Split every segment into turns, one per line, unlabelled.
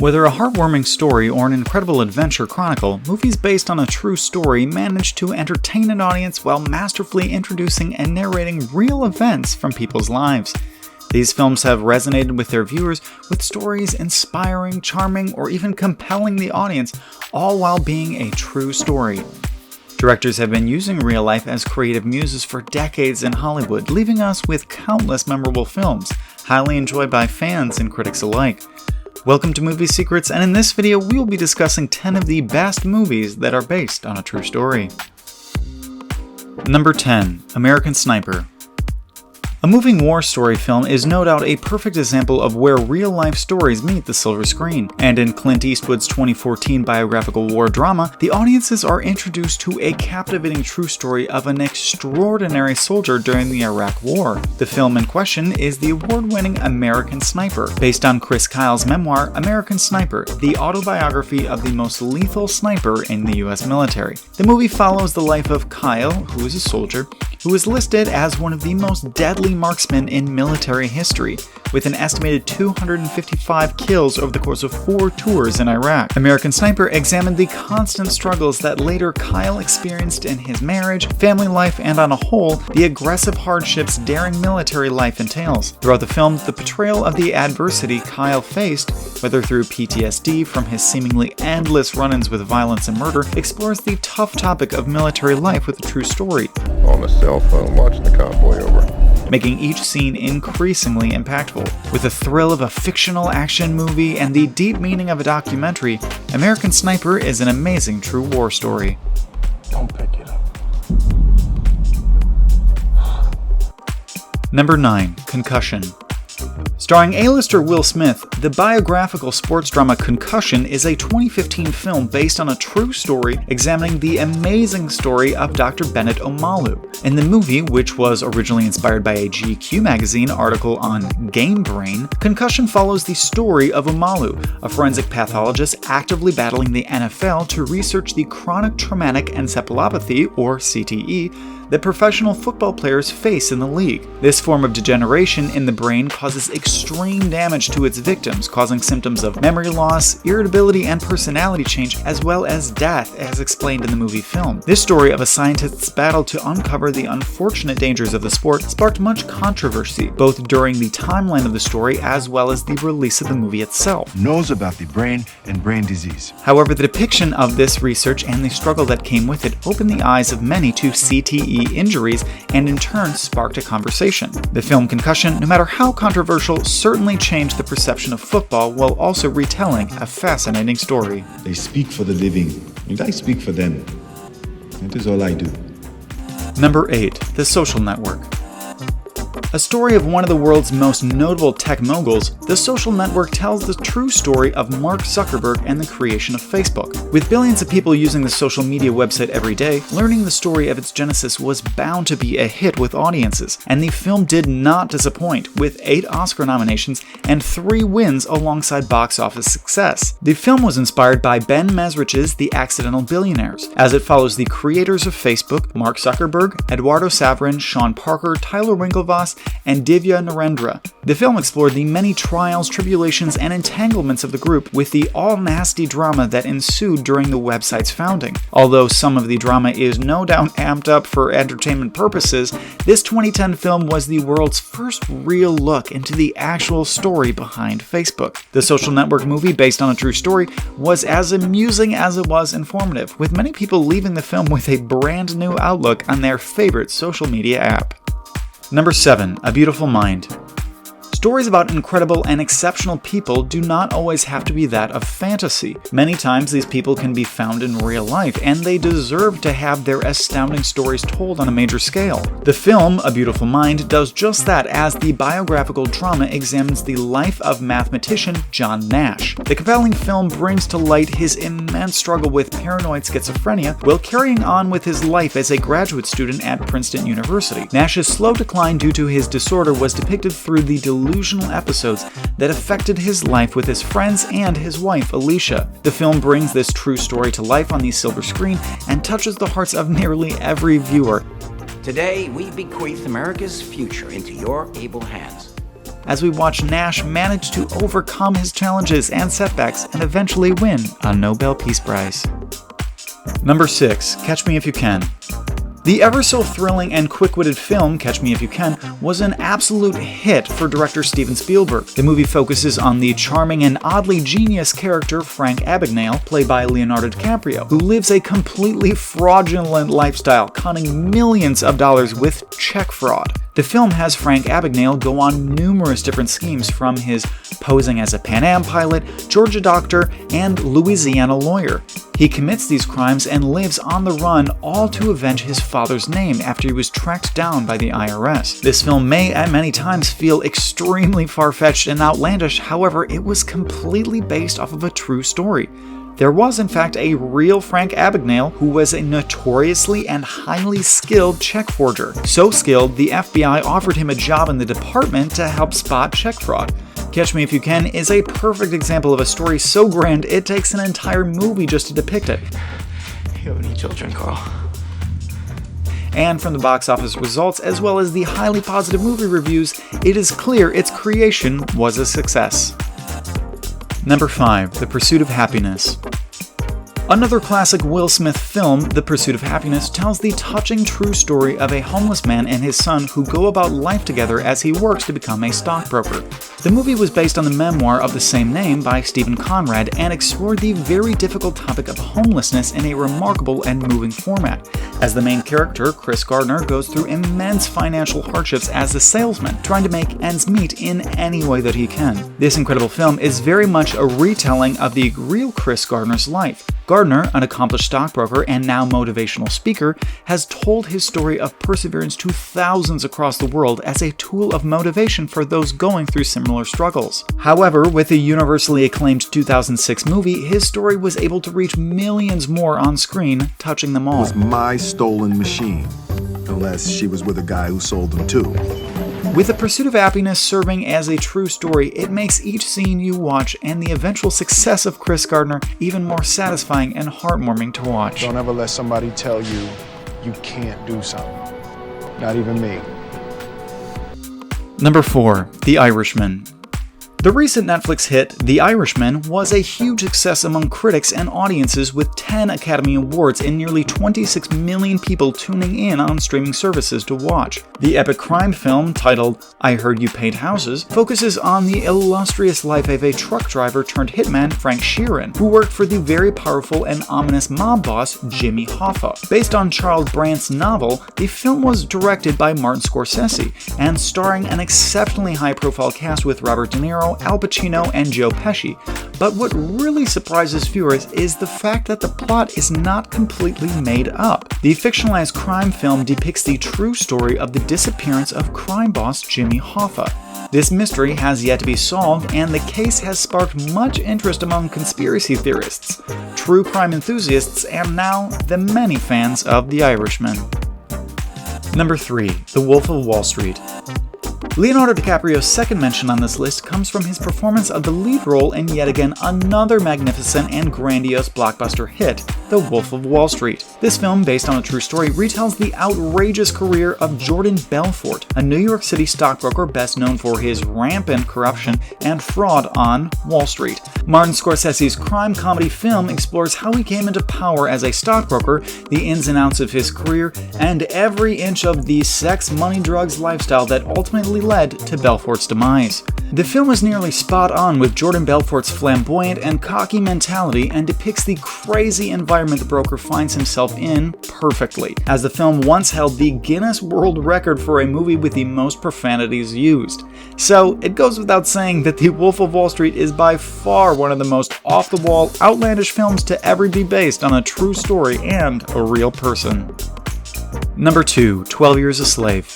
Whether a heartwarming story or an incredible adventure chronicle, movies based on a true story manage to entertain an audience while masterfully introducing and narrating real events from people's lives. These films have resonated with their viewers with stories inspiring, charming, or even compelling the audience, all while being a true story. Directors have been using real life as creative muses for decades in Hollywood, leaving us with countless memorable films, highly enjoyed by fans and critics alike. Welcome to Movie Secrets, and in this video we will be discussing 10 of the best movies that are based on a true story. Number 10. American Sniper. A moving war story film is no doubt a perfect example of where real-life stories meet the silver screen. And in Clint Eastwood's 2014 biographical war drama, the audiences are introduced to a captivating true story of an extraordinary soldier during the Iraq War. The film in question is the award-winning American Sniper, based on Chris Kyle's memoir American Sniper, the autobiography of the most lethal sniper in the US military. The movie follows the life of Kyle, who is a soldier, who is listed as one of the most deadly marksmen in military history, with an estimated 255 kills over the course of 4 tours in Iraq. American Sniper examined the constant struggles that later Kyle experienced in his marriage, family life, and on a whole, the aggressive hardships daring military life entails. Throughout the film, the portrayal of the adversity Kyle faced, whether through PTSD from his seemingly endless run-ins with violence and murder, explores the tough topic of military life with a true story.
On the cell phone watching the convoy over,
making each scene increasingly impactful. With the thrill of a fictional action movie and the deep meaning of a documentary, American Sniper is an amazing true war story.
Don't pick it up.
Number 9. Concussion. Starring A-lister Will Smith, the biographical sports drama Concussion is a 2015 film based on a true story examining the amazing story of Dr. Bennett Omalu. In the movie, which was originally inspired by a GQ magazine article on Game Brain, Concussion follows the story of Omalu, a forensic pathologist actively battling the NFL to research the chronic traumatic encephalopathy, or CTE, that professional football players face in the league. This form of degeneration in the brain causes extreme damage to its victims, causing symptoms of memory loss, irritability, and personality change, as well as death, as explained in the movie film. This story of a scientist's battle to uncover the unfortunate dangers of the sport sparked much controversy, both during the timeline of the story as well as the release of the movie itself.
Knows about the brain and brain disease.
However, the depiction of this research and the struggle that came with it opened the eyes of many to CTE injuries and in turn sparked a conversation. The film Concussion, no matter how controversial, certainly changed the perception of football while also retelling a fascinating story.
They speak for the living, and I speak for them. That is all I do.
Number 8. The Social Network. A story of one of the world's most notable tech moguls, The Social Network tells the true story of Mark Zuckerberg and the creation of Facebook. With billions of people using the social media website every day, learning the story of its genesis was bound to be a hit with audiences, and the film did not disappoint, with 8 Oscar nominations and 3 wins alongside box office success. The film was inspired by Ben Mesrich's The Accidental Billionaires, as it follows the creators of Facebook, Mark Zuckerberg, Eduardo Saverin, Sean Parker, Tyler Winklevoss, and Divya Narendra. The film explored the many trials, tribulations, and entanglements of the group, with the all-nasty drama that ensued during the website's founding. Although some of the drama is no doubt amped up for entertainment purposes, this 2010 film was the world's first real look into the actual story behind Facebook. The Social Network movie, based on a true story, was as amusing as it was informative, with many people leaving the film with a brand new outlook on their favorite social media app. Number 7. A Beautiful Mind. Stories about incredible and exceptional people do not always have to be that of fantasy. Many times these people can be found in real life, and they deserve to have their astounding stories told on a major scale. The film, A Beautiful Mind, does just that, as the biographical drama examines the life of mathematician John Nash. The compelling film brings to light his immense struggle with paranoid schizophrenia while carrying on with his life as a graduate student at Princeton University. Nash's slow decline due to his disorder was depicted through the delusional episodes that affected his life with his friends and his wife, Alicia. The film brings this true story to life on the silver screen and touches the hearts of nearly every viewer.
Today, we bequeath America's future into your able hands.
as we watch Nash manage to overcome his challenges and setbacks and eventually win a Nobel Peace Prize. Number 6. Catch Me If You Can. The ever-so-thrilling and quick-witted film, Catch Me If You Can, was an absolute hit for director Steven Spielberg. The movie focuses on the charming and oddly genius character Frank Abagnale, played by Leonardo DiCaprio, who lives a completely fraudulent lifestyle, conning millions of dollars with check fraud. The film has Frank Abagnale go on numerous different schemes, from his posing as a Pan Am pilot, Georgia doctor, and Louisiana lawyer. He commits these crimes and lives on the run, all to avenge his father's name after he was tracked down by the IRS. This film may at many times feel extremely far-fetched and outlandish, however, it was completely based off of a true story. There was, in fact, a real Frank Abagnale who was a notoriously and highly skilled check forger. So skilled, the FBI offered him a job in the department to help spot check fraud. Catch Me If You Can is a perfect example of a story so grand it takes an entire movie just to depict it.
You have any children, Carl?
And from the box office results, as well as the highly positive movie reviews, it is clear its creation was a success. Number 5. The Pursuit of Happyness. Another classic Will Smith film, The Pursuit of Happyness, tells the touching true story of a homeless man and his son who go about life together as he works to become a stockbroker. The movie was based on the memoir of the same name by Stephen Conrad and explored the very difficult topic of homelessness in a remarkable and moving format, as the main character, Chris Gardner, goes through immense financial hardships as a salesman, trying to make ends meet in any way that he can. This incredible film is very much a retelling of the real Chris Gardner's life. Gardner, an accomplished stockbroker and now motivational speaker, has told his story of perseverance to thousands across the world as a tool of motivation for those going through similar struggles. However, with the universally acclaimed 2006 movie, his story was able to reach millions more on screen, touching them all.
It was my stolen machine, unless she was with a guy who sold them too.
With The Pursuit of Happyness serving as a true story, it makes each scene you watch and the eventual success of Chris Gardner even more satisfying and heartwarming to watch.
Don't ever let somebody tell you you can't do something. Not even me.
Number 4. The Irishman. The recent Netflix hit, The Irishman, was a huge success among critics and audiences with 10 Academy Awards and nearly 26 million people tuning in on streaming services to watch. The epic crime film, titled I Heard You Paint Houses, focuses on the illustrious life of a truck driver turned hitman, Frank Sheeran, who worked for the very powerful and ominous mob boss, Jimmy Hoffa. Based on Charles Brandt's novel, the film was directed by Martin Scorsese and starring an exceptionally high-profile cast with Robert De Niro, Al Pacino, and Joe Pesci. But what really surprises viewers is the fact that the plot is not completely made up. The fictionalized crime film depicts the true story of the disappearance of crime boss Jimmy Hoffa. This mystery has yet to be solved, and the case has sparked much interest among conspiracy theorists, true crime enthusiasts, and now the many fans of The Irishman. Number 3. The Wolf of Wall Street. Leonardo DiCaprio's second mention on this list comes from his performance of the lead role in yet again another magnificent and grandiose blockbuster hit, The Wolf of Wall Street. This film, based on a true story, retells the outrageous career of Jordan Belfort, a New York City stockbroker best known for his rampant corruption and fraud on Wall Street. Martin Scorsese's crime comedy film explores how he came into power as a stockbroker, the ins and outs of his career, and every inch of the sex, money, drugs lifestyle that ultimately led to Belfort's demise. The film is nearly spot on with Jordan Belfort's flamboyant and cocky mentality and depicts the crazy environment the broker finds himself in perfectly, as the film once held the Guinness World Record for a movie with the most profanities used. So it goes without saying that The Wolf of Wall Street is by far one of the most off-the-wall, outlandish films to ever be based on a true story and a real person. Number 2. 12 Years a Slave.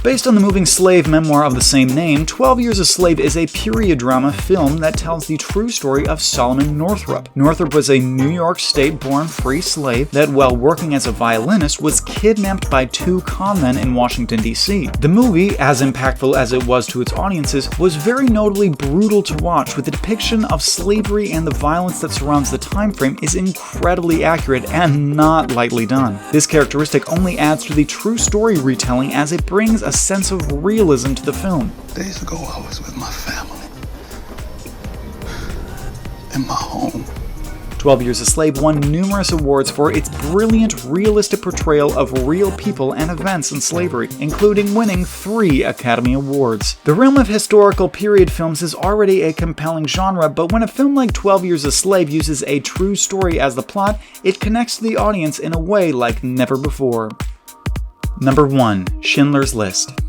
Based on the moving slave memoir of the same name, 12 Years a Slave is a period drama film that tells the true story of Solomon Northup. Northup was a New York State-born free slave that, while working as a violinist, was kidnapped by 2 con men in Washington, D.C. The movie, as impactful as it was to its audiences, was very notably brutal to watch, with the depiction of slavery and the violence that surrounds the time frame is incredibly accurate and not lightly done. This characteristic only adds to the true story retelling as it brings a sense of realism to the film.
Days ago, I was with my family. In my home.
12 Years a Slave won numerous awards for its brilliant, realistic portrayal of real people and events in slavery, including winning 3 Academy Awards. The realm of historical period films is already a compelling genre, but when a film like 12 Years a Slave uses a true story as the plot, it connects to the audience in a way like never before. Number 1. Schindler's List.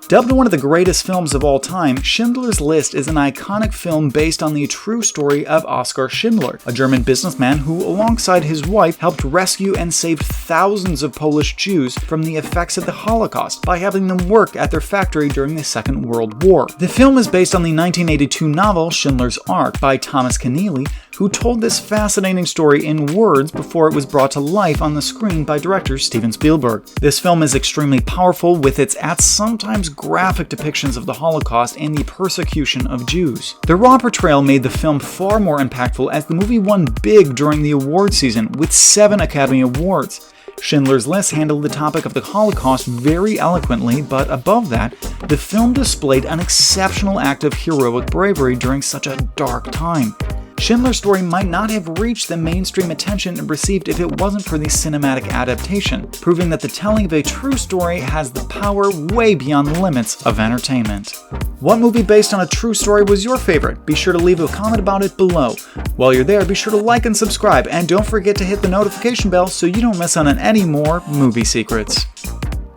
Dubbed one of the greatest films of all time, Schindler's List is an iconic film based on the true story of Oskar Schindler, a German businessman who, alongside his wife, helped rescue and save thousands of Polish Jews from the effects of the Holocaust by having them work at their factory during the Second World War. The film is based on the 1982 novel Schindler's Ark by Thomas Keneally, who told this fascinating story in words before it was brought to life on the screen by director Steven Spielberg. This film is extremely powerful with its sometimes graphic depictions of the Holocaust and the persecution of Jews. The raw portrayal made the film far more impactful as the movie won big during the award season with 7 Academy Awards. Schindler's List handled the topic of the Holocaust very eloquently, but above that, the film displayed an exceptional act of heroic bravery during such a dark time. Schindler's story might not have reached the mainstream attention it received if it wasn't for the cinematic adaptation, proving that the telling of a true story has the power way beyond the limits of entertainment. What movie based on a true story was your favorite? Be sure to leave a comment about it below. While you're there, be sure to like and subscribe, and don't forget to hit the notification bell so you don't miss out on any more movie secrets.